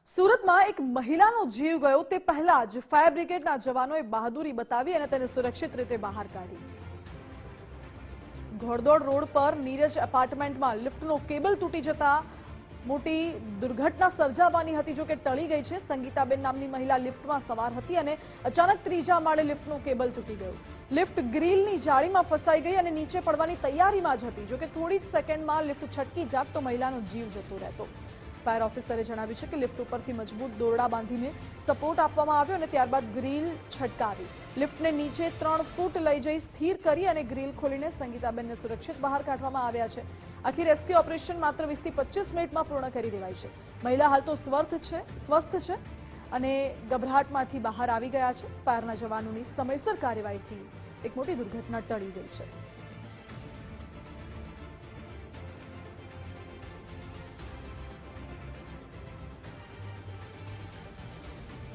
સુરતમાં એક મહિલાનો જીવ ગયો તે પહેલા જ ફાયર બ્રિગેડના જવાનોએ બહાદુરી બતાવી અને તેને સુરક્ષિત રીતે બહાર કાઢી. ઘોડદોડ રોડ પર નીરજ એપાર્ટમેન્ટમાં લિફ્ટનો કેબલ તૂટી જતા મોટી દુર્ઘટના સર્જાવાની હતી, જો કે ટળી ગઈ છે. સંગીતાબેન નામની મહિલા લિફ્ટમાં સવાર હતી અને અચાનક ત્રીજા માળે લિફ્ટનું કેબલ તૂટી ગયું. લિફ્ટ ગ્રીલની જાળીમાં ફસાઈ ગઈ અને નીચે પડવાની તૈયારીમાં જ હતી, જો કે થોડી જ સેકન્ડમાં લિફ્ટ છટકી જાત તો મહિલાનો જીવ જતો રહેતો. ફાયર ઓફિસરે જણાવ્યું છે કે લિફ્ટ ઉપરથી મજબૂત દોરડા બાંધીને સપોર્ટ આપવામાં આવ્યો અને ત્યારબાદ ગ્રીલ છટકાવી લિફ્ટને નીચે 3 ફૂટ લઈ જઈ સ્થિર કરી અને ગ્રીલ ખોલીને સંગીતાબેનને સુરક્ષિત બહાર કાઢવામાં આવ્યા છે. આખી રેસ્ક્યુ ઓપરેશન માત્ર 20 થી 25 મિનિટમાં પૂર્ણ કરી દેવાય છે. મહિલા હાલ તો સ્વસ્થ છે અને ગભરાટમાંથી બહાર આવી ગયા છે. ફાયરના જવાનોની સમયસર કાર્યવાહીથી એક મોટી દુર્ઘટના ટળી ગઈ છે.